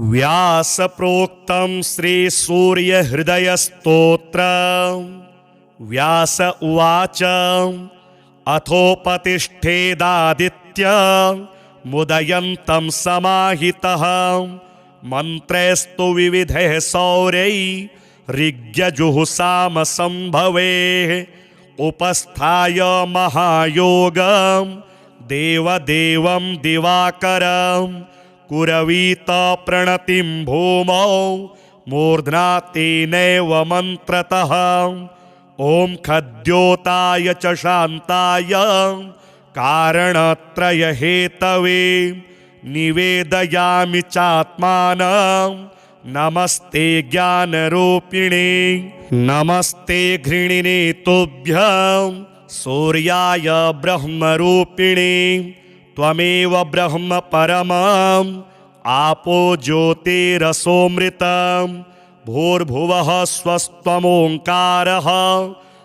व्यासप्रोक्तं श्रीसूर्यहृदयस्तोत्र। व्यास उवाच अथोपतिष्ठेदादित्य मुदयन्तं समाहितः मन्त्रैस्तु विविधैः सौर्यैः ऋग्यजुःसामसंभवेः उपस्थाय महायोगं देवदेवं दिवाकरं कुरवीत प्रणतिं भूमौ मूर्ध्ना तेनैव मन्त्रतः। ॐ खद्योताय च शान्ताय कारणत्रयहेतवे निवेदयामि चात्मानं नमस्ते ज्ञानरूपिणे। नमस्ते घृणिने तुभ्यं सूर्याय ब्रह्मरूपिणे। त्वमेव ब्रह्म परमम् आपो ज्योतिरसोऽमृतम् भूर्भुवः स्वस्त्वमोङ्कारः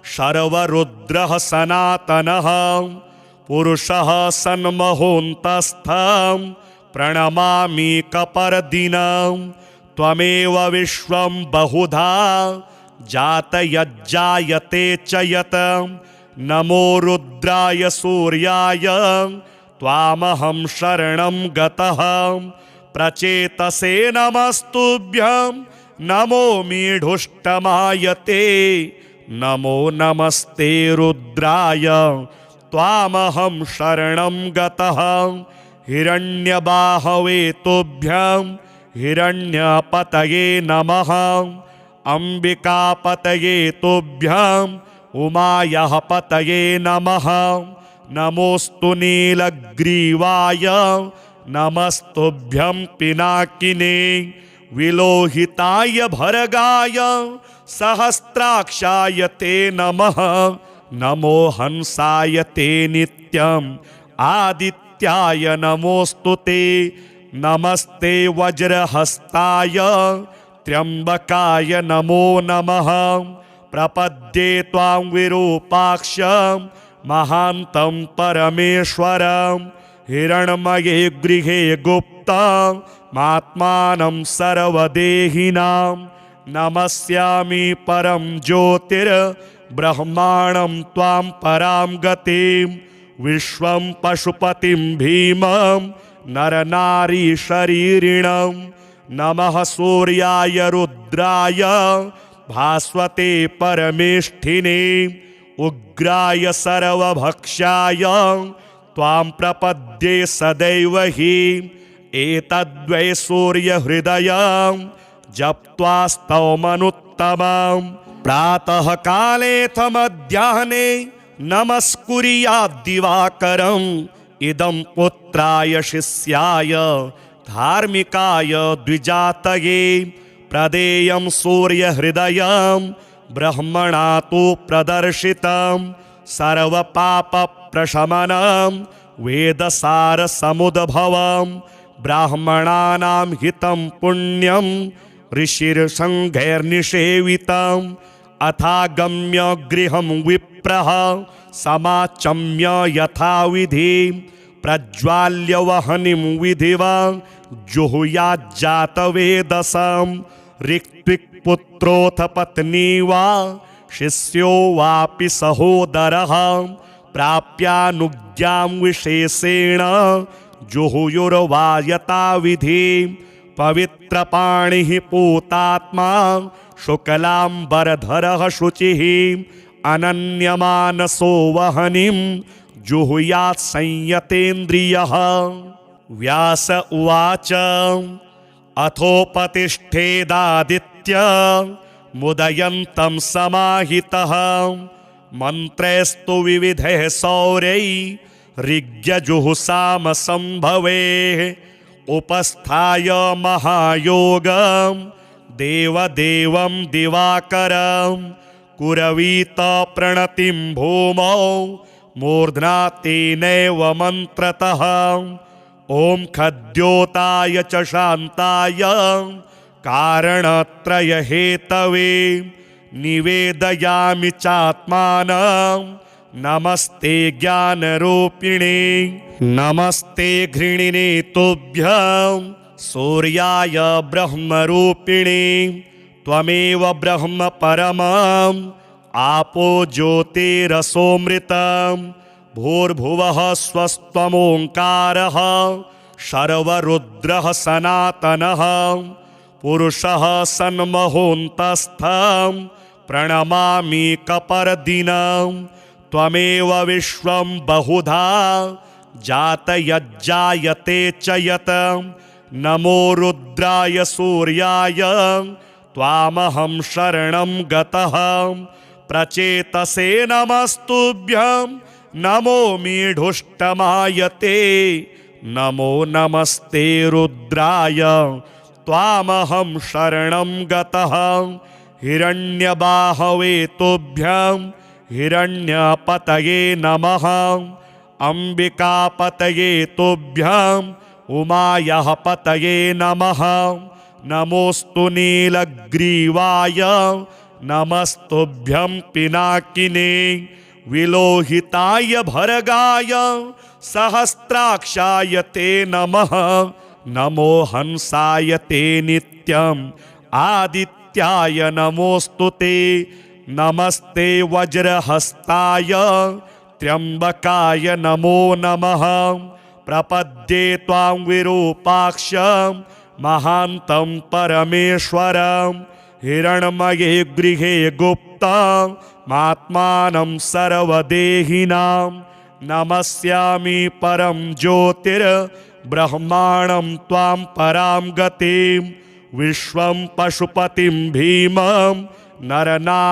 शर्वरुद्रः सनातनः पुरुषः सन्महोऽन्तस्थं प्रणमामि कपर्दिनं। त्वमेव विश्वं बहुधा जातयज्जायते च यत् नमो रुद्राय सूर्याय त्वामहं शरणं गतः। प्रचेतसे नमस्तुभ्यं नमो मीढुष्टमायते नमो नमस्ते रुद्राय त्वामहं शरणं गतः। हिरण्यबाहवे तुभ्यं हिरण्यपतये नमः। अम्बिकापतये तुभ्यं उमायाः पतये नमः। नमोस्तु नीलग्रीवाय नमस्तुभ्यं पिनाकिने विलोहिताय भर्गाय सहस्राक्षाय ते नमः। नमो हंसाय ते नित्यम् आदित्याय नमोस्तु ते। नमस्ते वज्रहस्ताय त्र्यंबकाय नमो नमः। प्रपद्ये त्वां विरूपाक्षं महान्तं परमेश्वरं हिरण्मये गृहे गुप्तमात्मानं सर्वदेहिनां नमस्यामि परं ज्योतिर्ब्रह्माणं त्वां परां गतिं विश्वं पशुपतिं भीमं नरनारीशरीरिणं। नमः सूर्याय रुद्राय भास्वते परमेष्ठिने उग्राय सर्वभक्षाय त्वां प्रपद्ये सदैव हि। एतद्वै सूर्यहृदयं जप्त्वा स्तवमनुत्तमं प्रातः कालेऽथ मध्याह्ने नमस्कुर्याद्दिवाकरम्। इदं पुत्राय शिष्याय धार्मिकाय द्विजातये प्रदेयं सूर्यहृदयं ब्रह्मणा तु प्रदर्शितं सर्वपापप्रशमनं वेदसारसमुद्भवं ब्राह्मणानां हितं पुण्यं ऋषिर्सङ्घैर्निषेवितम्। अथागम्य गृहं विप्रः समाचम्य यथाविधि प्रज्वाल्य वह्निं विधिवा जुहुयाज्जातवेदसं। ऋत्विक्पुत्रोऽथ पत्नी वा शिष्यो वापि सहोदरः प्राप्यानुज्ञां विशेषेण जुहुयुर्वा यथाविधि। पवित्रपाणिः पूतात्मा शुक्लाम्बरधरः शुचिः अनन्यमानसो वह्निं जुहुयात् संयतेन्द्रियः। व्यास उवाच अथोपतिष्ठेदादित्य मुदयन्तं समाहितः मन्त्रैस्तु विविधैः सौर्यैः ऋग्यजुःसामसंभवेः उपस्थाय महायोगं देवदेवं दिवाकरं कुरवीत प्रणतिं भूमौ मूर्ध्ना तेनैव मन्त्रतः। ॐ खद्योताय च शान्ताय कारणत्रयहेतवे निवेदयामि चात्मानं नमस्ते ज्ञानरूपिणे। नमस्ते घृणिने तुभ्यं सूर्याय ब्रह्मरूपिणे त्वमेव ब्रह्म परमम् आपो ज्योतिरसोऽमृतम् भूर्भुवः स्वस्त्वमोङ्कारः शर्वरुद्रः सनातनः पुरुषः सन्महोऽन्तस्थं प्रणमामि कपर्दिनं त्वमेव विश्वं बहुधा जातयज्जायते च यत् नमो रुद्राय सूर्याय त्वामहं शरणं गतः प्रचेतसे नमस्तुभ्यं नमो मीढुष्टमायते नमो नमस्ते रुद्राय त्वामहं शरणं गतः हिरण्यबाहवे तुभ्यं हिरण्यपतये नमः अंबिकापतये तुभ्यं उमायाः पतये नमः नमोस्तु नीलग्रीवाय नमस्तुभ्यं पिनाकिने विलोहिताय भर्गाय सहस्राक्षाय ते नमः नमो हंसाय ते नित्यम् आदित्याय नमोस्तु ते नमस्ते वज्रहस्ताय त्र्यंबकाय नमो नमः प्रपद्ये त्वां विरूपाक्षं महान्तं परमेश्वरं हिरण्मये गृहे गुप्तमात्मानं सर्वदेहिनां नमस्यामि परं ज्योतिर्ब्रह्माणं त्वां परां गतिं विश्वं पशुपतिं भीमं नरनारीशरीरिणं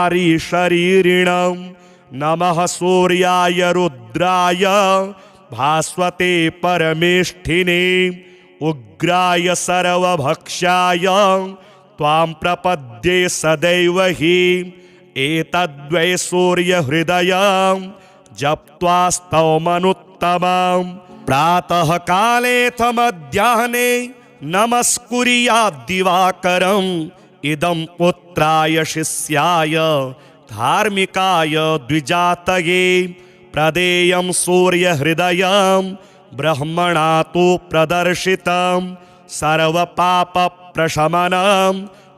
नमः सूर्याय रुद्राय भास्वते परमेष्ठिने उग्राय सर्वभक्षाय त्वां प्रपद्ये सदैव हि एतद्वै सूर्यहृदयं जप्त्वा स्तवमनुत्तमं प्रातः कालेऽथ मध्याह्ने नमस्कुर्याद्दिवाकरम् इदं पुत्राय शिष्याय धार्मिकाय द्विजातये प्रदेयं सूर्यहृदयं ब्रह्मणा तु प्रदर्शितं सर्वपापप्रशमनं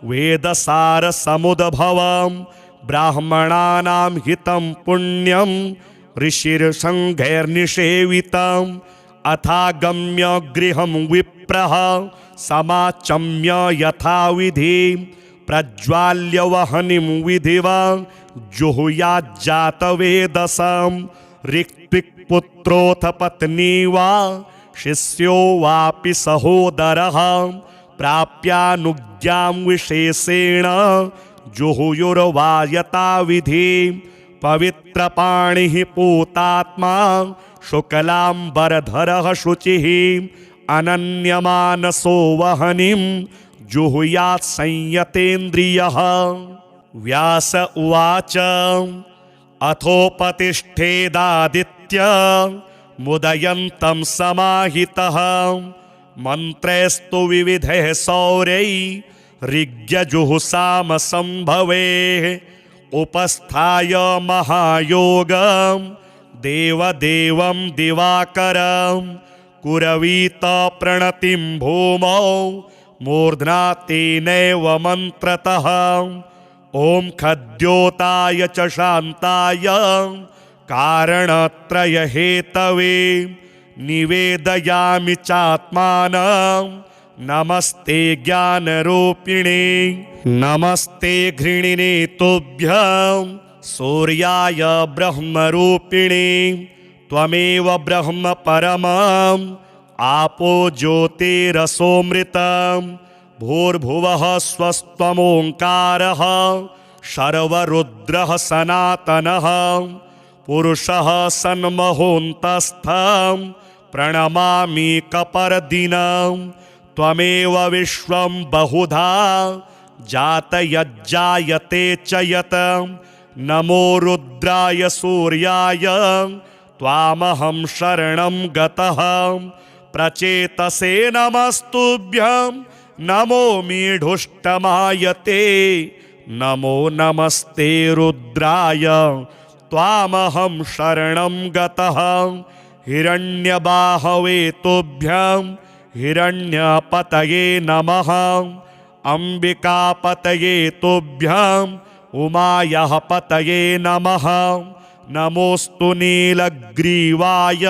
वेदसारसमुद्भवं ब्राह्मणानां हितं पुण्यं ऋषिर्सङ्घैर्निषेवितम् अथागम्य गृहं विप्रः समाचम्य यथाविधि प्रज्वाल्य वह्निं विधिवा जुहुयाज्जातवेदसं ऋक्विक्पुत्रोऽथ पत्नी वा शिष्यो वापि सहोदरः प्राप्यानुज्ञां विशेषेण जुहुयुर्वा यथाविधि पवित्रपाणिः पूतात्मा शुक्लाम्बरधरः शुचिः अनन्यमानसो वह्निं जुहुयात् संयतेन्द्रियः। व्यास उवाच अथोपतिष्ठेदादित्य मुदयन्तं समाहितः मन्त्रैस्तु विविधैः सौर्यैः ऋग्यजुहुसामसंभवेः उपस्थाय महायोगं देवदेवं दिवाकरं कुरवीत प्रणतिं भूमौ मूर्ध्ना तेनैव मन्त्रतः ॐ खद्योताय च शान्ताय कारणत्रयहेतवे निवेदयामि चात्मानं नमस्ते ज्ञानरूपिणे नमस्ते घृणिने तुभ्यं सूर्याय ब्रह्मरूपिणे त्वमेव ब्रह्म परमम् आपो ज्योतिरसोऽमृतम् भूर्भुवः स्वस्त्वमोङ्कारः शर्वरुद्रः सनातनः पुरुषः सन्महोऽन्तस्थं प्रणमामि कपर्दिनं त्वमेव विश्वं बहुधा जातयज्जायते च यत् नमो रुद्राय सूर्याय त्वामहं शरणं गतः प्रचेतसे नमस्तुभ्यं नमो मीढुष्टमायते नमो नमस्ते रुद्राय त्वामहं शरणं गतः हिरण्यबाहवे तुभ्यं हिरण्यपतये नमः। अंबिकापतये तुभ्यं उमायाः पतये नमः। नमोस्तु नीलग्रीवाय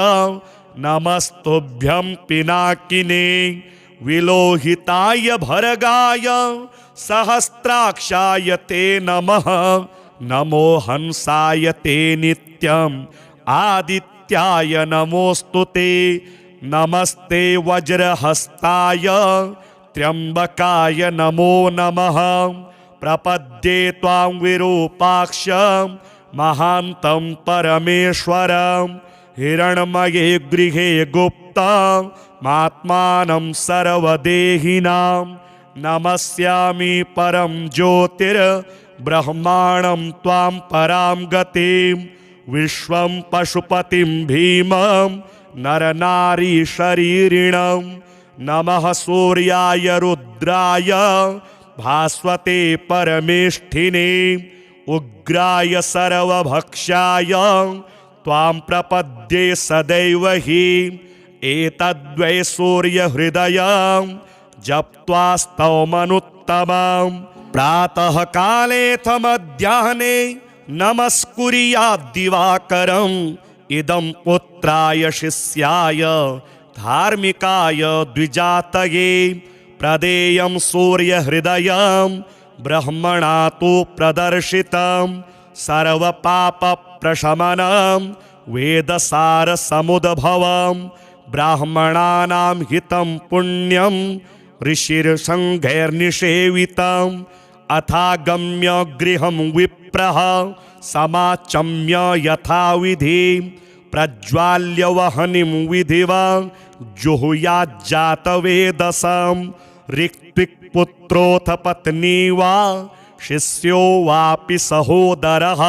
नमस्तुभ्यं पिनाकिने। विलोहिताय भर्गाय सहस्राक्षाय ते नमः। नमो हंसाय ते नित्यम् आदित्याय नमोस्तु ते। नमस्ते वज्रहस्ताय त्र्यंबकाय नमो नमः। प्रपद्ये त्वां विरूपाक्ष महान्तं परमेश्वरम्। हिरण्मये गृहे गुप्तमात्मानं सर्वदेहिनां। नमस्यामि परं ज्योतिर्ब्रह्माणं त्वां परां गतिं। विश्वं पशुपतिं भीमं नरनारीशरीरिणं। नमः सूर्याय रुद्राय भास्वते परमेष्ठिने। उग्राय सर्वभक्षाय त्वां प्रपद्ये सदैव हि। एतद्वै सूर्यहृदयं जप्त्वा स्तवमनुत्तमं। प्रातः कालेऽथ मध्याह्ने नमस्कुर्याद्दिवाकरम्। इदं पुत्राय शिष्याय धार्मिकाय द्विजातये। प्रदेयं सूर्यहृदयं ब्रह्मणा तु प्रदर्शितं। सर्वपापप्रशमनं वेदसारसमुद्भवं। ब्राह्मणानां हितं पुण्यं ऋषिर्सङ्घैर्निषेवितम्। अथागम्य गृहं विप्रः समाचम्य यथाविधि। प्रज्वाल्य वह्निं विधिवा जुहुयाज्जातवेदसं। ऋक्विक्पुत्रोऽथ पत्नी वा शिष्यो वापि सहोदरः।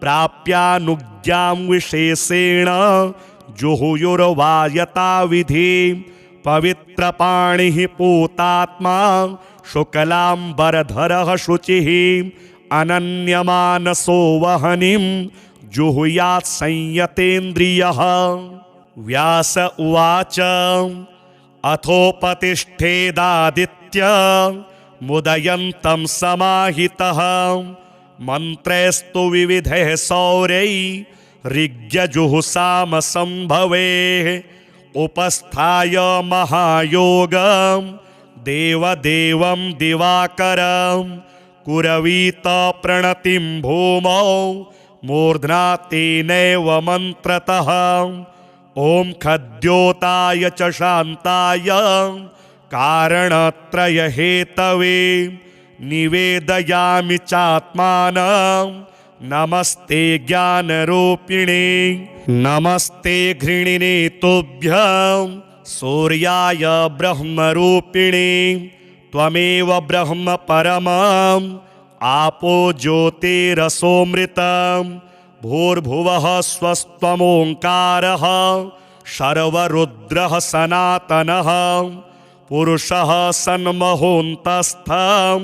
प्राप्यानुज्ञां विशेषेण जुहुयुर्वा यथाविधि। पवित्रपाणिः पूतात्मा शुक्लाम्बरधरः शुचिः। अनन्यमानसो वह्निं जुहुयात् संयतेन्द्रियः। व्यास उवाच अथोपतिष्ठेदादित्य मुदयन्तं समाहितः। मन्त्रैस्तु विविधैः सौर्यै ऋग्यजुःसामसंभवेः। उपस्थाय महायोगं देवदेवं दिवाकरं। कुरवीत प्रणतिं भूमौ मूर्ध्ना तेनैव मन्त्रतः। ॐ खद्योताय च शान्ताय कारणत्रयहेतवे। निवेदयामि चात्मानं नमस्ते ज्ञानरूपिणे। नमस्ते घृणिने तुभ्यं सूर्याय ब्रह्मरूपिणे। त्वमेव ब्रह्म परमम् आपो ज्योतिरसोऽमृतम्। भूर्भुवः स्वस्त्वमोङ्कारः शर्वरुद्रः सनातनः। पुरुषः सन्महोऽन्तस्थं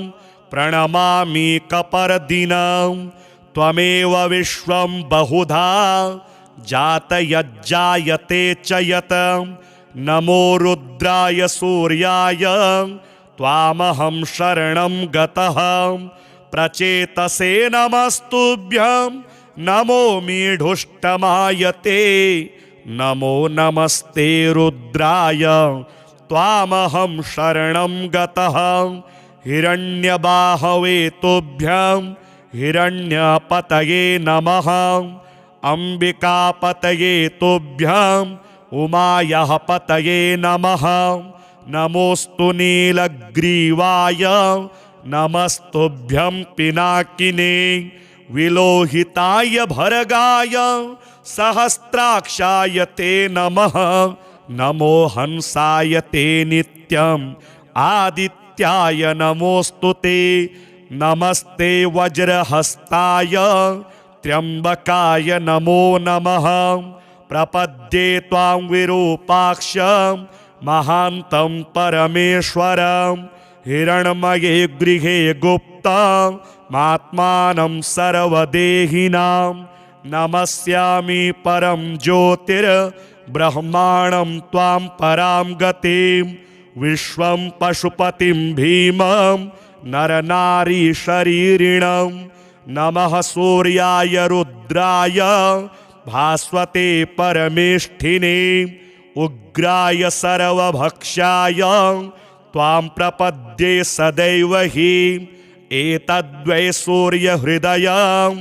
प्रणमामि कपर्दिनं। त्वमेव विश्वं बहुधा जातयज्जायते च यत्। नमो रुद्राय सूर्याय त्वामहं शरणं गतः। प्रचेतसे नमस्तुभ्यं नमो मीढुष्टमायते। नमो नमस्ते रुद्राय त्वामहं शरणं गतः। हिरण्यबाहवे तुभ्यं हिरण्यपतये नमः। अंबिकापतये तुभ्यं उमायाः पतये नमः। नमोस्तु नीलग्रीवाय नमस्तुभ्यं पिनाकिने। विलोहिताय भर्गाय सहस्राक्षाय ते नमः। नमो हंसाय ते नित्यम् आदित्याय नमोस्तु ते। नमस्ते वज्रहस्ताय त्र्यंबकाय नमो नमः। प्रपद्ये त्वां विरूपाक्ष महान्तं परमेश्वरम्। हिरण्मये गृहे गुप्तमात्मानं सर्वदेहिनां। नमस्यामि परं ज्योतिर्ब्रह्माणं ब्रह्माणं त्वां परां गतिं विश्वं पशुपतिं भीमं नरनारीशरीरिणं नमः सूर्याय रुद्राय भास्वते परमेष्ठिने उग्राय सर्वभक्षाय त्वां प्रपद्ये सदैव हि एतद्वै सूर्यहृदयं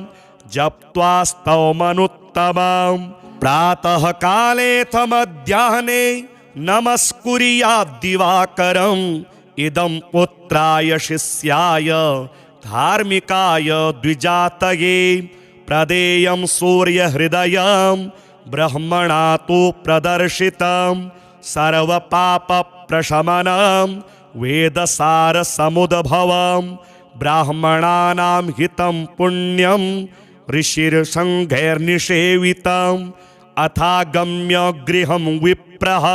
जप्त्वा स्तवमनुत्तमं प्रातः कालेऽथ मध्याह्ने नमस्कुर्याद्दिवाकरम् इदं पुत्राय शिष्याय धार्मिकाय द्विजातये प्रदेयं सूर्यहृदयं ब्रह्मणा तु प्रदर्शितं सर्वपापप्रशमनं वेदसारसमुद्भवं ब्राह्मणानां हितं पुण्यं ऋषिर्सङ्घैर्निषेवितम् अथागम्य गृहं विप्रः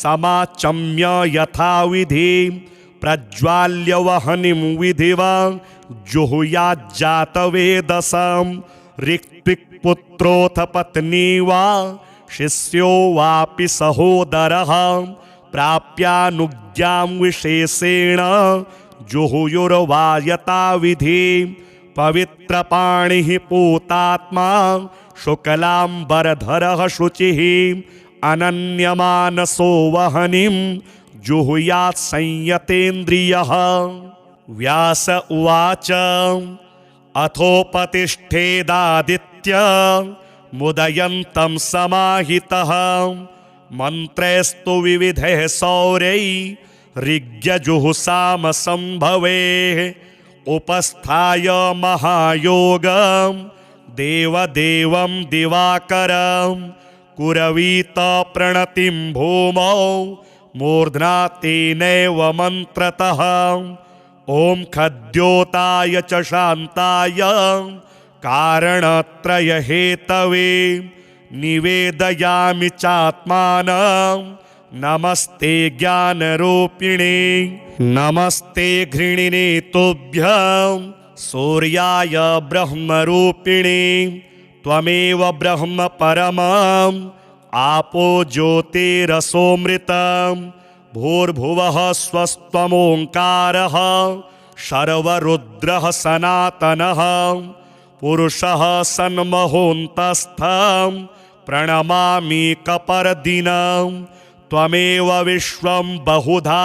समाचम्य यथाविधि प्रज्वाल्य वह्निं विधिवा जुहुयाज्जातवेदसं ऋक्विक्पुत्रोऽथ पत्नी वा शिष्यो वापि सहोदरः प्राप्यानुज्ञां विशेषेण जुहुयुर्वा यथाविधि पवित्रपाणिः पूतात्मा शुक्लाम्बरधरः शुचिः अनन्यमानसो वह्निं जुहुयात् संयतेन्द्रियः। व्यास उवाच अथोपतिष्ठेदादित्य मुदयन्तं समाहितः मन्त्रैस्तु विविधैः सौर्यैः ऋग्यजुहुसामसंभवेः उपस्थाय महायोगं देवदेवं दिवाकरं कुरवीत प्रणतिं भूमौ मूर्ध्ना तेनैव मन्त्रतः ॐ खद्योताय च शान्ताय कारणत्रयहेतवे निवेदयामि चात्मानं नमस्ते ज्ञानरूपिणे नमस्ते घृणिने तुभ्यं सूर्याय ब्रह्मरूपिणे त्वमेव ब्रह्म परमम् आपो ज्योतिरसोऽमृतं भूर्भुवः स्वस्त्वमोङ्कारः शर्वरुद्रः सनातनः पुरुषः सन्महोऽन्तस्थं प्रणमामि कपर्दिनं त्वमेव विश्वं बहुधा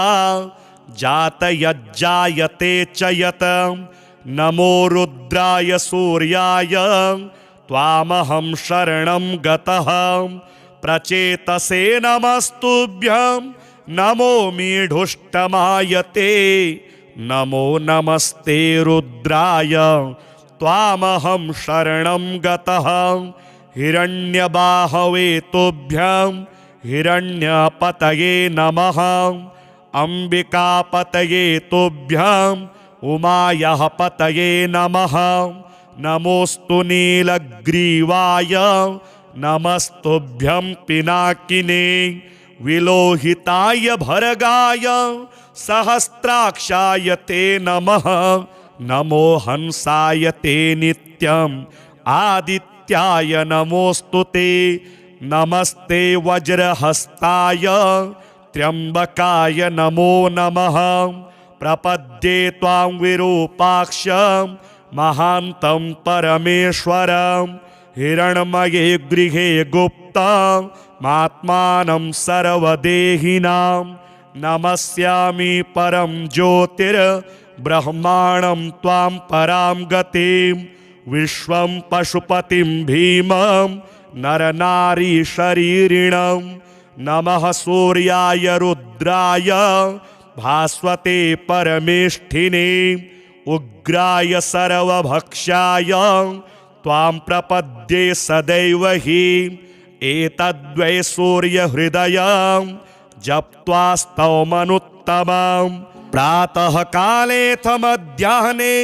जातयज्जायते च यत् नमो रुद्राय सूर्याय त्वामहं शरणं गतः प्रचेतसे नमस्तुभ्यं नमो मीढुष्टमायते नमो नमस्ते रुद्राय त्वामहं शरणं गतः हिरण्यबाहवे तुभ्यं हिरण्यपतये नमः अम्बिकापतये तुभ्यं उमायाः पतये नमः नमोऽस्तु नीलग्रीवाय नमस्तुभ्यं पिनाकिने विलोहिताय भर्गाय सहस्राक्षाय ते नमः नमो हंसाय ते नित्यम् आदित्याय नमोऽस्तु ते नमस्ते वज्रहस्ताय त्र्यम्बकाय नमो नमः प्रपद्ये त्वां विरूपाक्षं महान्तं परमेश्वरं हिरण्मये गृहे गुप्तमात्मानं सर्वदेहिनां नमस्यामि परं ज्योतिर्ब्रह्माणं त्वां परां गतिं विश्वं पशुपतिं भीमं नरनारीशरीरिणं नमः सूर्याय रुद्राय भास्वते परमेष्ठिने उग्राय सर्वभक्षाय त्वां प्रपद्ये सदैव हि एतद्वै सूर्यहृदयं जप्त्वा स्तवमनुत्तमं प्रातः कालेऽथ मध्याह्ने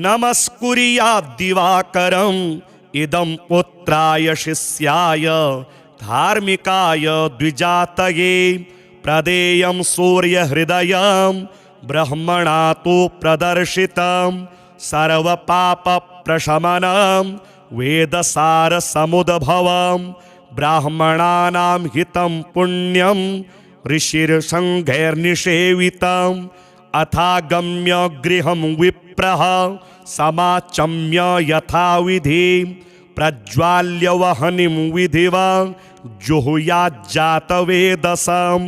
नमस्कुर्याद्दिवाकरम् इदं पुत्राय शिष्याय धार्मिकाय द्विजातये प्रदेयं सूर्यहृदयं ब्रह्मणा तु प्रदर्शितं सर्वपापप्रशमनं वेदसारसमुद्भवं ब्राह्मणानां हितं पुण्यं ऋषिर्सङ्घैर्निषेवितम् अथागम्य गृहं विप्रः समाचम्य यथाविधि प्रज्वाल्य वह्निं विधिवा जुहुयाज्जातवेदसं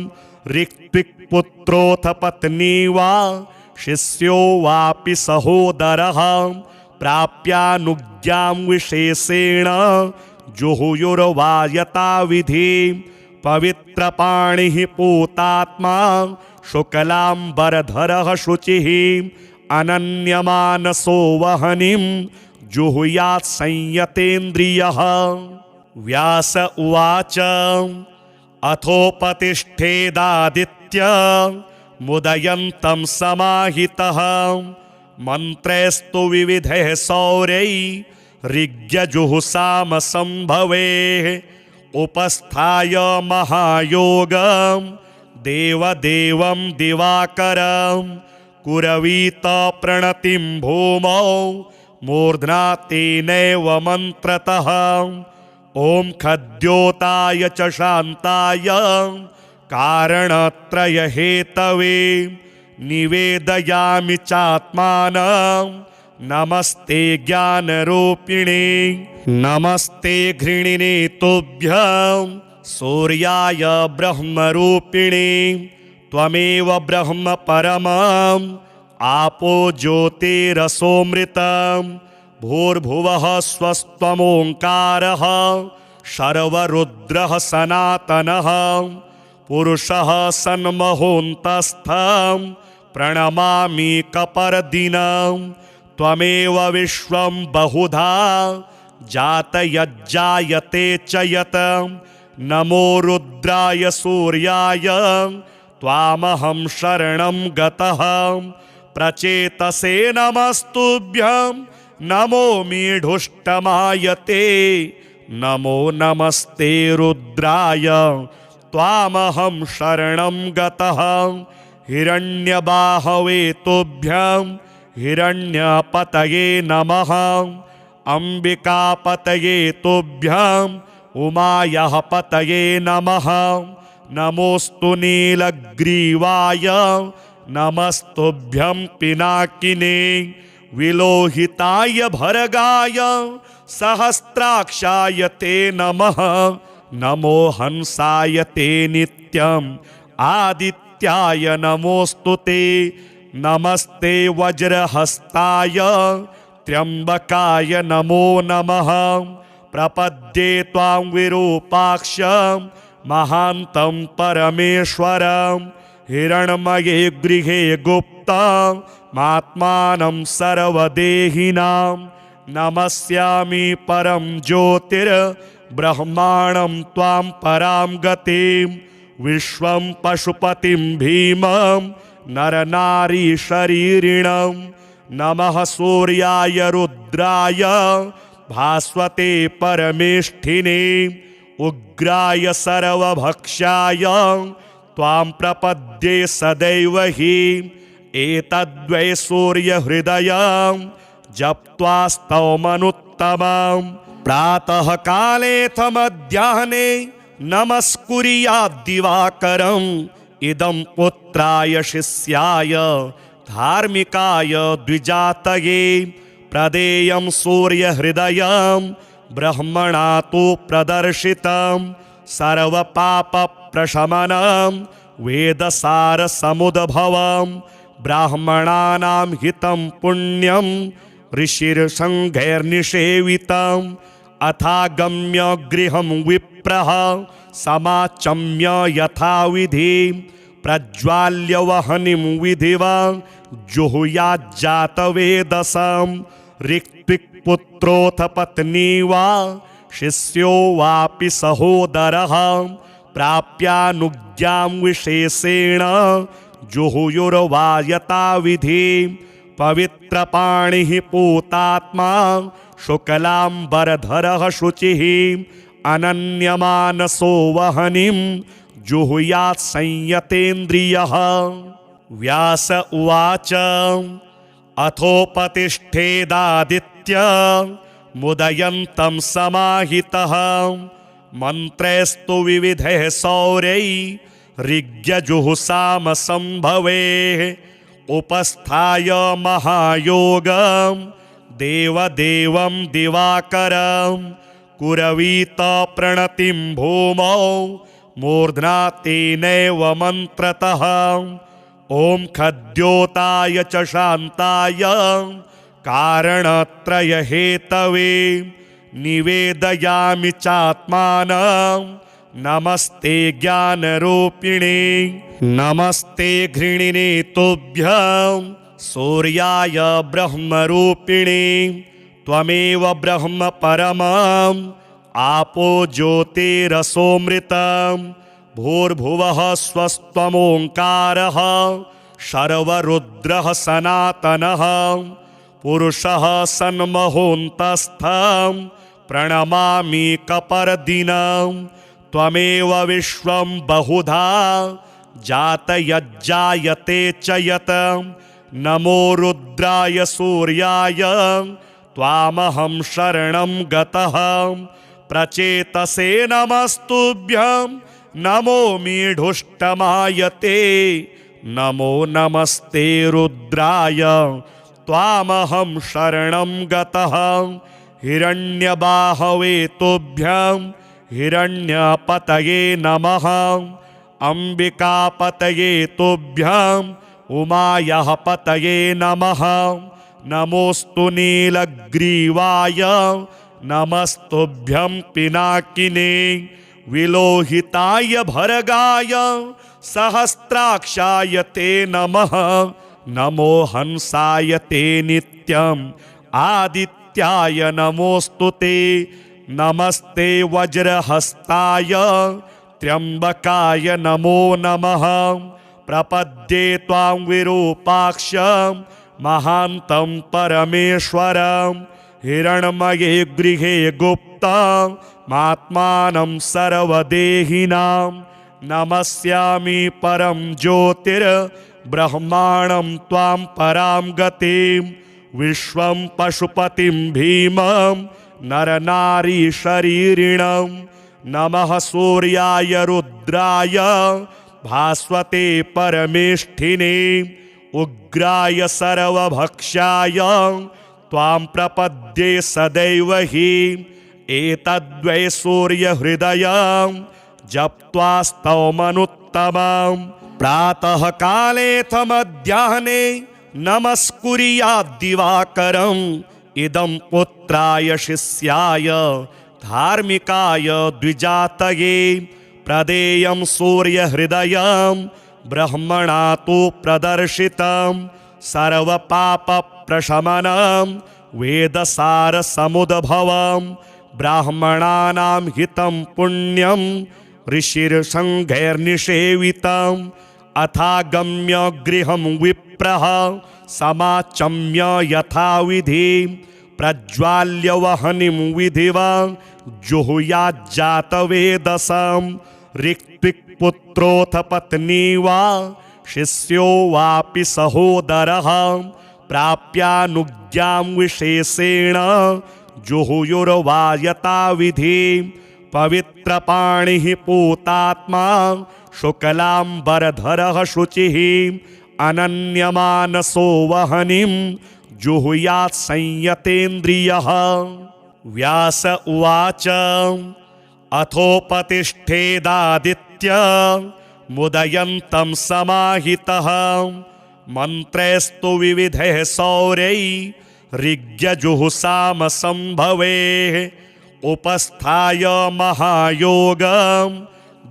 ऋक्विक्पुत्रोऽथ पत्नी वा शिष्यो वापि सहोदरः प्राप्यानुज्ञां विशेषेण जुहुयुर्वा यथाविधि पवित्रपाणिः पूतात्मा शुक्लाम्बरधरः शुचिः अनन्यमानसो वह्निं जुहुयात् संयतेन्द्रियः। व्यास उवाच अथोपतिष्ठेदादित्य मुदयन्तं समाहितः मन्त्रैस्तु विविधैः सौर्यैः ऋग्यजुहुसामसंभवेः उपस्थाय महायोगं देवदेवं दिवाकरं कुरवीत प्रणतिं भूमौ मूर्ध्ना तेनैव मन्त्रतः ॐ खद्योताय च शान्ताय कारणत्रयहेतवे निवेदयामि चात्मानं नमस्ते ज्ञानरूपिणे नमस्ते घृणिने तुभ्यं सूर्याय ब्रह्मरूपिणे त्वमेव ब्रह्म परमम् आपो ज्योतिरसोऽमृतं भूर्भुवः स्वस्त्वमोङ्कारः शर्वरुद्रः सनातनः पुरुषः सन्महोऽन्तस्थं प्रणमामि कपर्दिनं त्वमेव विश्वं बहुधा जातयज्जायते च यत् नमो रुद्राय सूर्याय त्वामहं शरणं गतः प्रचेतसे नमस्तुभ्यं नमो मीढुष्टमायते नमो नमस्ते रुद्राय त्वामहं शरणं गतः हिरण्यबाहवे तुभ्यं हिरण्यपतये नमः अम्बिकापतये तुभ्यं उमायाः पतये नमः नमोऽस्तु नीलग्रीवाय नमस्तुभ्यं पिनाकिने विलोहिताय भर्गाय सहस्राक्षाय ते नमः नमो हंसाय ते नित्यम् आदित्याय नमोऽस्तु ते नमस्ते वज्रहस्ताय त्र्यम्बकाय नमो नमः प्रपद्ये त्वां विरूपाक्षं महान्तं परमेश्वरं हिरण्मये गृहे गुप्तमात्मानं सर्वदेहिनां नमस्यामि परं ज्योतिर्ब्रह्माणं त्वां परां गतिं विश्वं पशुपतिं भीमं नरनारीशरीरिणं नमः सूर्याय रुद्राय भास्वते परमेष्ठिने उग्राय सर्वभक्षाय त्वां प्रपद्ये सदैव हि एतद्वै सूर्यहृदयं जप्त्वा स्तवमनुत्तमं प्रातः कालेऽथ मध्याह्ने नमस्कुर्याद्दिवाकरम् इदं पुत्राय शिष्याय धार्मिकाय द्विजातये प्रदेयं सूर्यहृदयं ब्रह्मणा तु प्रदर्शितं सर्वपापप्रशमनं वेदसारसमुद्भवं ब्राह्मणानां हितं पुण्यं ऋषिर्सङ्घैर्निषेवितम् अथागम्य गृहं विप्रः समाचम्य यथाविधि प्रज्वाल्य वह्निं विधिवा जुहुयाज्जातवेदसं ऋक्विक्पुत्रोऽथ पत्नी वा शिष्यो वापि सहोदरः प्राप्यानुज्ञां विशेषेण जुहुयुर्वा यथाविधि पवित्रपाणिः पूतात्मा शुक्लाम्बरधरः शुचिः अनन्यमानसो वह्निं जुहुयात् संयतेन्द्रियः। व्यास उवाच अथोपतिष्ठेदादित्य मुदयन्तं समाहितः मंत्रैस्तु विविधैः सौर्यैः ऋग्यजुहुषामसंभवेः उपस्थाय महायोगं देवदेवं दिवाकरं कुरवीत प्रणतिं भूमौ मूर्ध्ना तेनैव मन्त्रतः ॐ खद्योताय च शान्ताय कारणत्रयहेतवे निवेदयामि चात्मानं नमस्ते ज्ञानरूपिणे नमस्ते घृणिने तुभ्यं सूर्याय ब्रह्मरूपिणे त्वमेव ब्रह्म परमम् आपो ज्योतिरसोऽमृतं भूर्भुवः स्वस्त्वमोङ्कारः शर्वरुद्रः सनातनः पुरुषः सन्महोऽन्तस्थं प्रणमामि कपर्दिनं त्वमेव विश्वं बहुधा जातयज्जायते च यत् नमो रुद्राय सूर्याय त्वामहं शरणं गतः प्रचेतसे नमस्तुभ्यं नमो मीढुष्टमायते नमो नमस्ते रुद्राय त्वामहं शरणं गतः हिरण्यबाहवे तुभ्यं हिरण्यपतये नमः अम्बिकापतये तुभ्यं उमायाः पतये नमः नमोऽस्तु नीलग्रीवाय नमस्तुभ्यं पिनाकिने विलोहिताय भर्गाय सहस्राक्षाय ते नमः नमो हंसाय ते नित्यम् आदित्याय नमोऽस्तु ते नमस्ते वज्रहस्ताय त्र्यम्बकाय नमो नमः प्रपद्ये त्वां विरूपाक्ष महान्तं परमेश्वरं हिरण्मये गृहे गुप्तमात्मानं सर्वदेहिनां नमस्यामि परं ज्योतिर्ब्रह्माणं त्वां परां गतिं विश्वं पशुपतिं भीमं नरनारीशरीरिणं नमः सूर्याय रुद्राय भास्वते परमेष्ठिने उग्राय सर्वभक्षाय त्वां प्रपद्ये सदैव हि एतद्वै सूर्यहृदयं जप्त्वा स्तवमनुत्तमं प्रातःकालेऽथ मध्याह्ने नमस्कुर्याद्दिवाकरम् इदं पुत्राय शिष्याय धार्मिकाय द्विजातये प्रदेयं सूर्यहृदयं ब्रह्मणा तु प्रदर्शितं सर्वपापप्रशमनं वेदसारसमुद्भवं ब्राह्मणानां हितं पुण्यं ऋषिर्सङ्घैर्निषेवितम् अथागम्य गृहं विप्रः समाचम्य यथाविधि प्रज्वाल्य वह्निं विधिवा जुहुयाज्जातवेदसं ऋक्विक्पुत्रोऽथ पत्नी वा शिष्यो वापि सहोदरः प्राप्यानुज्ञां विशेषेण जुहुयुर्वा यथाविधि पवित्रपाणिः पूतात्मा शुक्लाम्बरधरः शुचिः अनन्यमानसो वह्निं जुहुयात् संयतेन्द्रियः। व्यास उवाच अथोपतिष्ठेदादित्य मुदयन्तं समाहितः मन्त्रैस्तु विविधैः सौर्यैः ऋग्यजुहुषामसंभवेः उपस्थाय महायोगं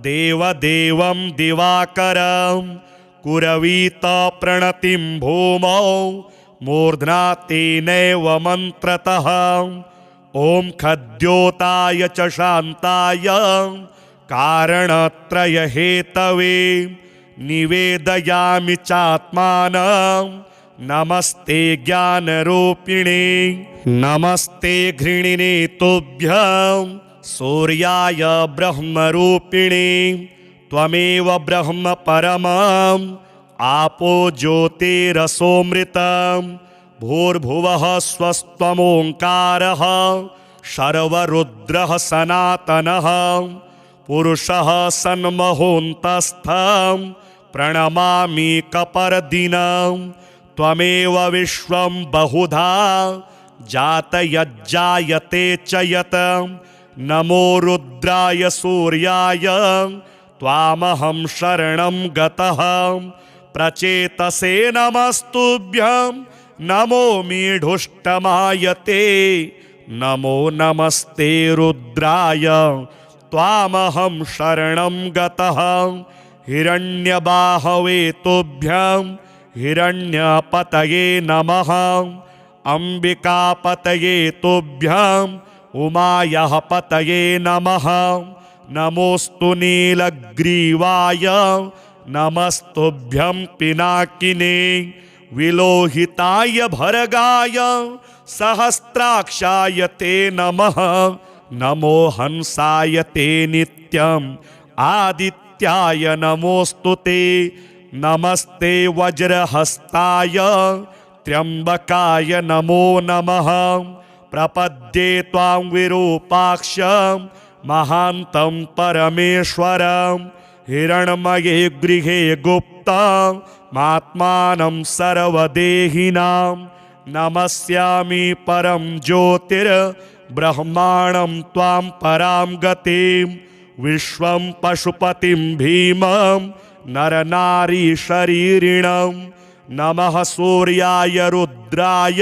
देवदेवं दिवाकरं कुरवीत प्रणतिं भूमौ मूर्ध्ना तेनैव मन्त्रतः ॐ खद्योताय च शान्ताय कारणत्रयहेतवे निवेदयामि चात्मानं नमस्ते ज्ञानरूपिणे नमस्ते घृणिने तुभ्यं सूर्याय ब्रह्मरूपिणे त्वमेव ब्रह्म परमम् आपो ज्योतिरसोऽमृतं भूर्भुवः स्वस्त्वमोङ्कारः शर्वरुद्रः सनातनः पुरुषः सन्महोऽन्तस्थं प्रणमामि कपर्दिनं त्वमेव विश्वं बहुधा जातयज्जायते च यत् नमो रुद्राय सूर्याय त्वामहं शरणं गतः प्रचेतसे नमस्तुभ्यं नमो मीढुष्टमायते नमो नमस्ते रुद्राय त्वामहं शरणं गतः हिरण्यबाहवे तुभ्यं हिरण्यपतये नमः अंबिकापतये तुभ्यं उमायाः पतये नमः नमोस्तु नीलग्रीवाय नमस्तुभ्यं पिनाकिने विलोहिताय भर्गाय सहस्राक्षाय ते नमः नमो हंसाय ते नित्यम् आदित्याय नमोस्तु ते नमस्ते वज्रहस्ताय त्र्यंबकाय नमो नमः प्रपद्ये त्वां विरूपाक्ष महान्तं परमेश्वरं हिरण्मये गृहे गुप्तमात्मानं सर्वदेहिनां नमस्यामि परं ज्योतिर्ब्रह्माणं त्वां परां गतिं विश्वं पशुपतिं भीमं नरनारीशरीरिणं नमः सूर्याय रुद्राय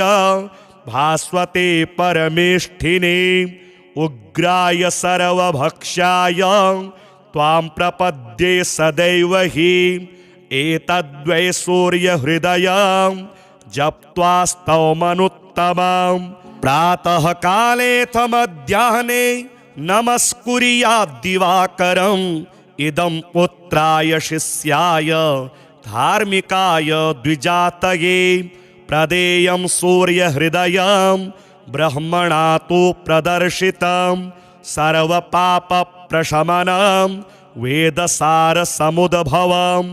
भास्वते परमेष्ठिने उग्राय सर्वभक्षाय त्वां प्रपद्ये सदैव हि एतद्वै सूर्यहृदयं जप्त्वा स्तवमनुत्तमं प्रातः कालेऽथ मध्याह्ने नमस्कुर्याद्दिवाकरम् इदं पुत्राय शिष्याय धार्मिकाय द्विजातये प्रदेयं सूर्यहृदयं ब्रह्मणा तु प्रदर्शितं सर्वपापप्रशमनं वेदसारसमुद्भवं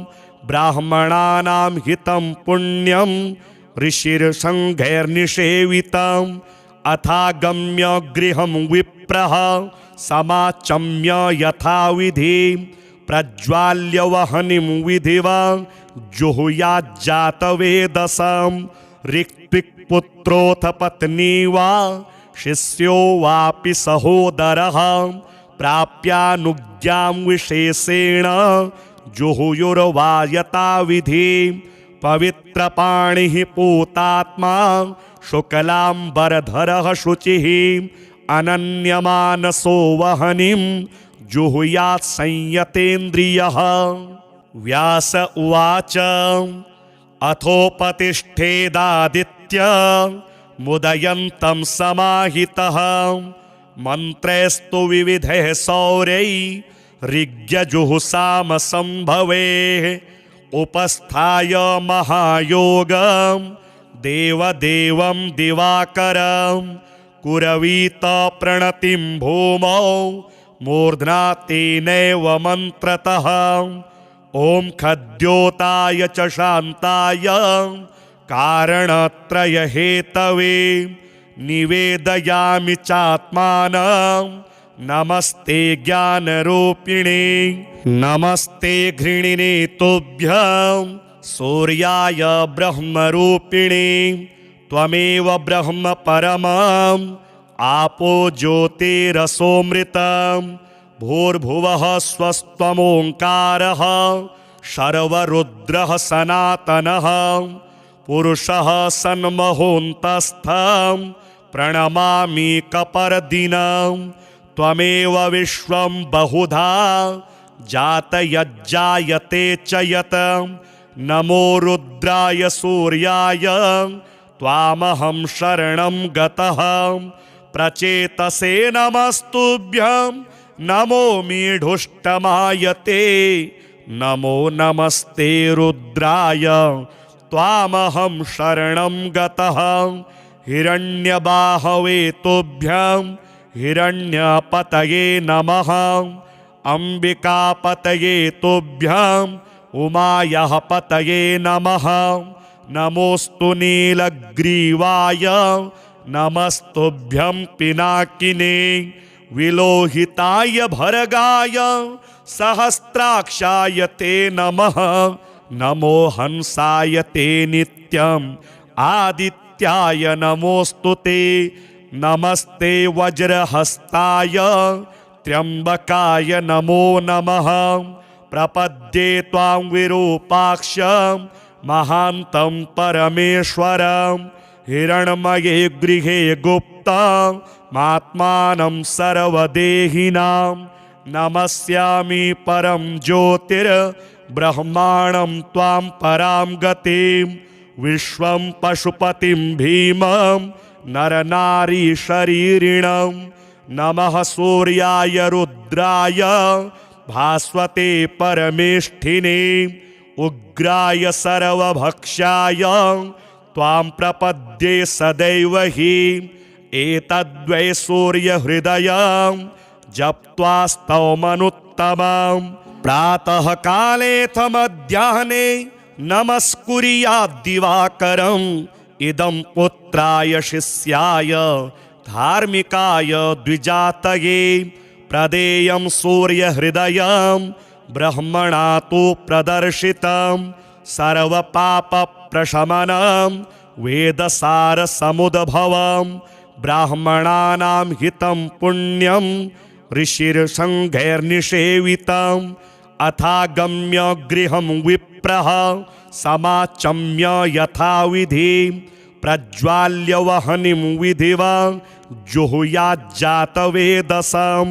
ब्राह्मणानां हितं पुण्यं ऋषिर्सङ्घैर्निषेवितम् अथागम्य गृहं विप्रः समाचम्य यथाविधि प्रज्वाल्य वह्निं विधिवा जुहुयाज्जातवेदसं ऋक्विक्पुत्रोऽथ पत्नी वा शिष्यो वापि सहोदरः प्राप्यानुज्ञां विशेषेण जुहुयुर्वा यथाविधि पवित्रपाणिः पूतात्मा शुक्लाम्बरधरः शुचिः अनन्यमानसो वह्निं जुहुयात् संयतेन्द्रियः। व्यास उवाच अथोपतिष्ठेदादित्य मुदयन्तं समाहितः मन्त्रैस्तु विविधैः सौर्यैः ऋग्यजुहुसामसंभवेः उपस्थाय महायोगं देवदेवं दिवाकरं कुरवीत प्रणतिं भूमौ मूर्ध्ना तेनैव मन्त्रतः ॐ खद्योताय च शान्ताय कारणत्रयहेतवे निवेदयामि चात्मानं नमस्ते ज्ञानरूपिणे नमस्ते घृणिने तुभ्यं सूर्याय ब्रह्मरूपिणे त्वमेव ब्रह्म परमम् आपो ज्योतिरसोऽमृतं भूर्भुवः स्वस्त्वमोङ्कारः शर्वरुद्रः सनातनः पुरुषः सन्महोऽन्तस्थं प्रणमामि कपर्दिनं त्वमेव विश्वं बहुधा जातयज्जायते च यत् नमो रुद्राय सूर्याय त्वामहं शरणं गतः प्रचेतसे नमस्तुभ्यं नमो मीढुष्टमायते नमो नमस्ते रुद्राय त्वामहं शरणं गतः हिरण्यबाहवे तुभ्यं हिरण्यपतये नमः अंबिकापतये तुभ्यं उमायाः पतये नमः नमोस्तु नीलग्रीवाय नमस्तुभ्यं पिनाकिने विलोहिताय भर्गाय सहस्राक्षाय ते नमः नमो हंसाय ते नित्यम् आदित्याय नमोस्तुते नमस्ते वज्रहस्ताय त्र्यंबकाय नमो नमः प्रपद्ये त्वां विरूपाक्ष महान्तं परमेश्वरं हिरण्मये गृहे गुप्तमात्मानं सर्वदेहिनां नमस्यामि परं ज्योतिर्ब्रह्माणं त्वां परां गतिं विश्वं पशुपतिं भीमं नरनारीशरीरिणं नमः सूर्याय रुद्राय भास्वते परमेष्ठिने उग्राय सर्वभक्षाय त्वां प्रपद्ये सदैव हि एतद्वै सूर्यहृदयं जप्त्वा स्तवमनुत्तमं प्रातः कालेऽथ मध्याह्ने नमस्कुर्याद्दिवाकरम् इदं पुत्राय शिष्याय धार्मिकाय द्विजातये प्रदेयं सूर्यहृदयं ब्रह्मणा तु प्रदर्शितं सर्वपापप्रशमनं वेदसारसमुद्भवं ब्राह्मणानां हितं पुण्यं ऋषिर्सङ्घैर्निषेवितम् अथागम्य गृहं विप्रः समाचम्य यथाविधि प्रज्वाल्य वह्निं विधिवा जुहुयाज्जातवेदसं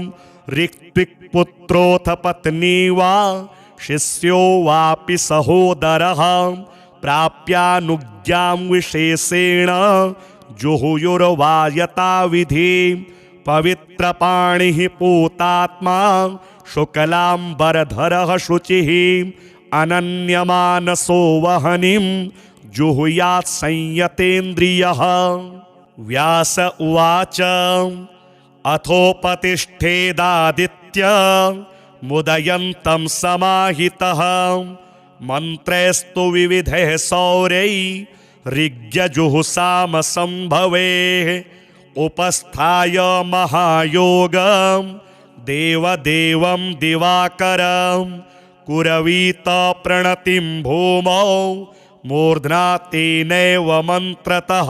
ऋक्विक्पुत्रोऽथ पत्नी वा शिष्यो वापि सहोदरः प्राप्यानुज्ञां विशेषेण जुहुयुर्वा यथाविधि पवित्रपाणिः पूतात्मा शुक्लाम्बरधरः शुचिः अनन्यमानसो वह्निं जुहुयात् संयतेन्द्रियः। व्यास उवाच अथोपतिष्ठेदादित्य मुदयन्तं समाहितः मन्त्रैस्तु विविधैः सौर्यैः ऋग्यजुहुसामसंभवेः उपस्थाय महायोगं देवदेवं दिवाकरं कुरवीत प्रणतिं भूमौ मूर्ध्ना तेनैव मन्त्रतः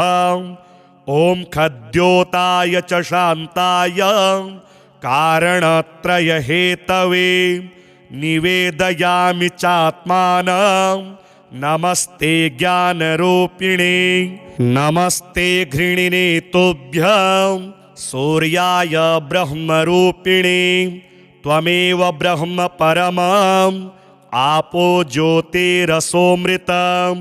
ॐ खद्योताय च शान्ताय कारणत्रयहेतवे निवेदयामि चात्मानं नमस्ते ज्ञानरूपिणे नमस्ते घृणिने तुभ्यं सूर्याय ब्रह्मरूपिणे त्वमेव ब्रह्म परमम् आपो ज्योतिरसोऽमृतं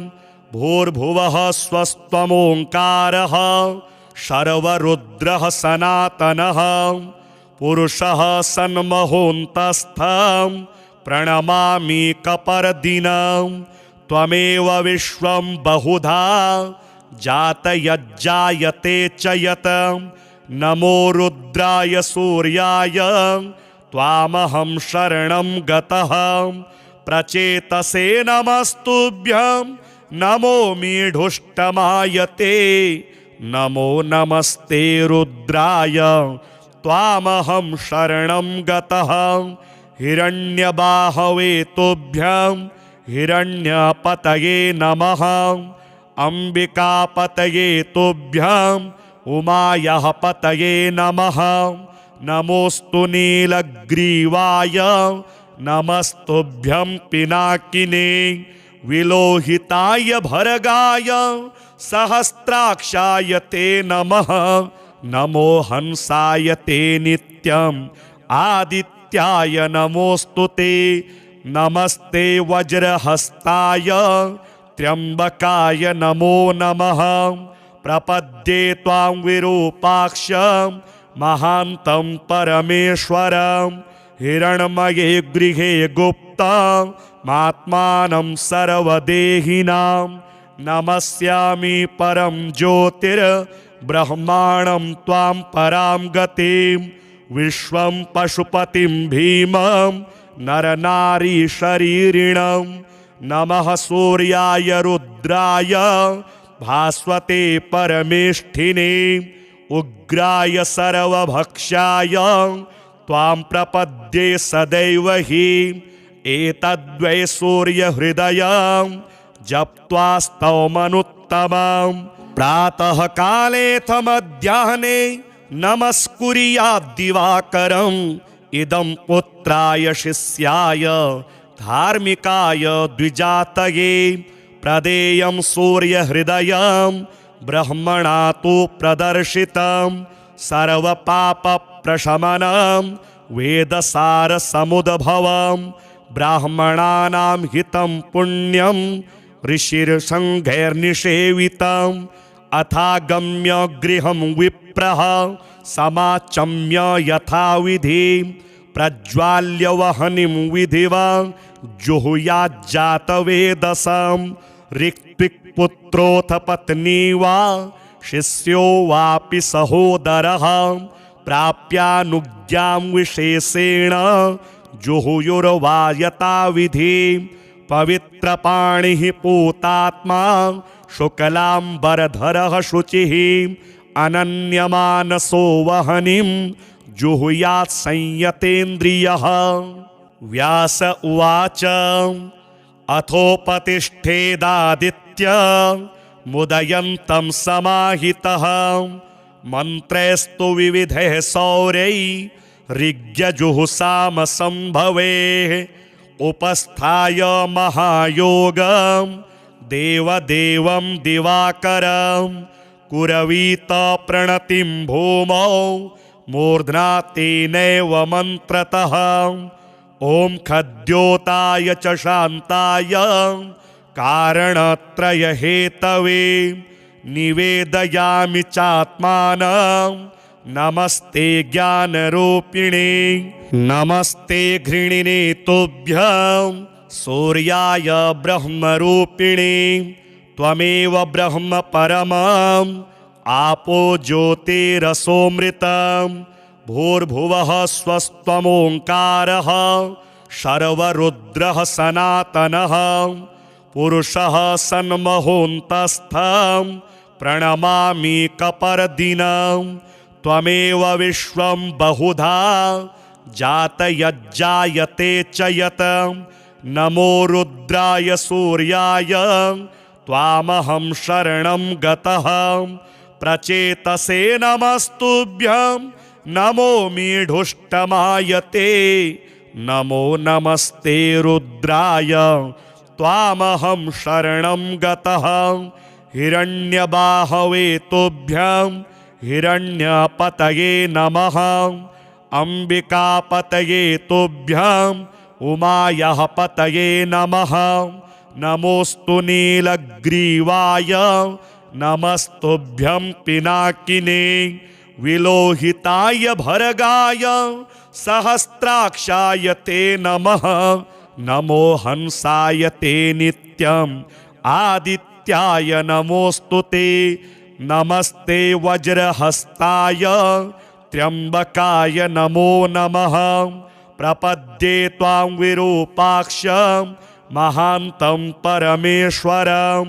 भूर्भुवः स्वस्त्वमोङ्कारः शर्वरुद्रः सनातनः पुरुषः सन्महोऽन्तस्थं प्रणमामि कपर्दिनं त्वमेव विश्वं बहुधा जातयज्जायते च यत् नमो रुद्राय सूर्याय त्वामहं शरणं गतः प्रचेतसे नमस्तुभ्यं नमो मीढुष्टमायते नमो नमस्ते रुद्राय त्वामहं शरणं गतः हिरण्यबाहवे तुभ्यं हिरण्यपतये नमः अम्बिकापतये तुभ्यं उमायाः पतये नमः नमोऽस्तु नीलग्रीवाय नमस्तुभ्यं पिनाकिने विलोहिताय भर्गाय सहस्राक्षाय ते नमः नमो हंसाय ते नित्यम् आदित्याय नमोऽस्तु ते नमस्ते वज्रहस्ताय त्र्यंबकाय नमो नमः प्रपद्ये त्वां विरूपाक्ष महान्तं परमेश्वरं हिरण्मये गृहे गुप्तमात्मानं सर्वदेहिनां नमस्यामि परं ज्योतिर्ब्रह्माणं त्वां परां गतिं विश्वं पशुपतिं भीमं नरनारीशरीरिणं नमः सूर्याय रुद्राय भास्वते परमेष्ठिने उग्राय सर्वभक्षाय त्वां प्रपद्ये सदैव हि एतद्वै सूर्यहृदयं जप्त्वा स्तवमनुत्तमम् प्रातः कालेऽथ मध्याह्ने नमस्कुर्याद्दिवाकरम् इदं पुत्राय शिष्याय धार्मिकाय द्विजातये प्रदेयं सूर्यहृदयं ब्रह्मणा तु प्रदर्शितं सर्वपापप्रशमनं वेदसारसमुद्भवं ब्राह्मणानां हितं पुण्यं ऋषिर्सङ्घैर्निषेवितम् अथागम्य गृहं विप्रः समाचम्य यथाविधि प्रज्वाल्य वह्निं विधिवा जुहुयाज्जातवेदसं ऋक्विक्पुत्रोऽथ पत्नी वा शिष्यो वापि सहोदरः प्राप्यानुज्ञां विशेषेण जुहुयुर्वा यथाविधि पवित्रपाणिः पूतात्मा शुक्लाम्बरधरः शुचिः अनन्यमानसो वह्निं जुहुयात् संयतेन्द्रियः। व्यास उवाच अथोपतिष्ठेदादित्य मुदयन्तं समाहितः मन्त्रैस्तु विविधैः सौर्यैः ऋग्यजुहुसामसंभवेः उपस्थाय महायोगं देवदेवं दिवाकरं कुरवीत प्रणतिं भूमौ मूर्ध्ना तेनैव मन्त्रतः ॐ खद्योताय च शान्ताय कारणत्रयहेतवे निवेदयामि चात्मानं नमस्ते ज्ञानरूपिणे नमस्ते घृणिने तुभ्यं सूर्याय ब्रह्मरूपिणे त्वमेव ब्रह्म परमम् आपो ज्योतिरसोऽमृतं भूर्भुवः स्वस्त्वमोङ्कारः शर्वरुद्रः सनातनः पुरुषः सन्महोऽन्तस्थं प्रणमामि कपर्दिनं त्वमेव विश्वं बहुधा जातयज्जायते च यत् नमो रुद्राय सूर्याय त्वामहं शरणं गतः प्रचेतसे नमस्तुभ्यं नमो मीढुष्टमायते नमो नमस्ते रुद्राय त्वामहं शरणं गतः हिरण्यबाहवे तुभ्यं हिरण्यपतये नमः अम्बिकापतये तुभ्यं उमायाः पतये नमः नमोऽस्तु नीलग्रीवाय नमस्तुभ्यं पिनाकिने विलोहिताय भर्गाय सहस्राक्षाय ते नमः नमो हंसाय ते नित्यम् आदित्याय नमोऽस्तु ते नमस्ते वज्रहस्ताय त्र्यम्बकाय नमो नमः प्रपद्ये त्वां विरूपाक्षं महान्तं परमेश्वरं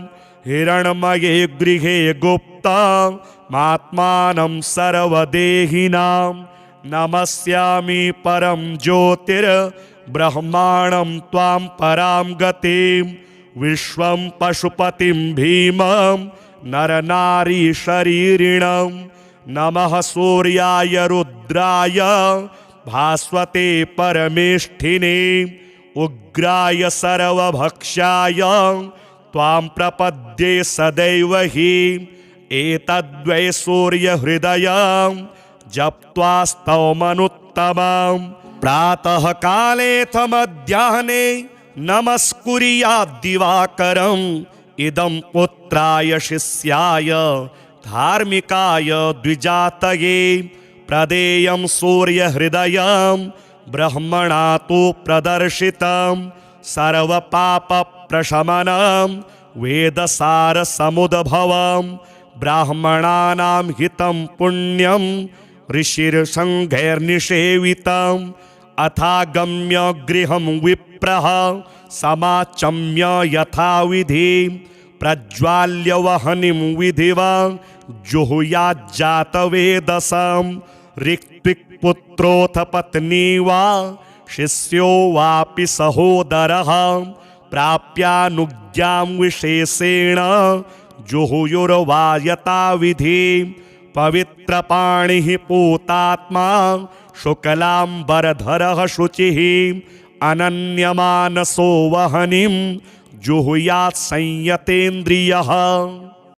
हिरण्मये गृहे गुप्तमात्मानं सर्वदेहिनां नमस्यामि परं ज्योतिर्ब्रह्माणं त्वां परां गतिं विश्वं पशुपतिं भीमं नरनारीशरीरिणं नमः सूर्याय रुद्राय भास्वते परमेष्ठिने उग्राय सर्वभक्षाय त्वां प्रपद्ये सदैव हि एतद्वै सूर्यहृदयं जप्त्वा स्तवमनुत्तमं प्रातः कालेऽथ मध्याह्ने नमस्कुर्याद्दिवाकरम् इदं पुत्राय शिष्याय धार्मिकाय द्विजातये प्रदेयं सूर्यहृदयं ब्रह्मणा तु प्रदर्शितं सर्वपापप्रशमनं वेदसारसमुद्भवं ब्राह्मणानां हितं पुण्यं ऋषिर्सङ्घैर्निषेवितम् अथागम्य गृहं विप्रः समाचम्य यथाविधि प्रज्वाल्य वहनिं विधिवा जुहुयाज्जातवेदसं ऋक्विक्पुत्रोऽथ पत्नी वा शिष्यो वापि सहोदरः प्राप्यानुज्ञां विशेषेण जुहुयुर्वा विधि पवित्रपाणिः पूतात्मा शुक्लाम्बरधरः शुचिः अनन्यमानसो वहनिं जुहुयात् संयतेन्द्रियः।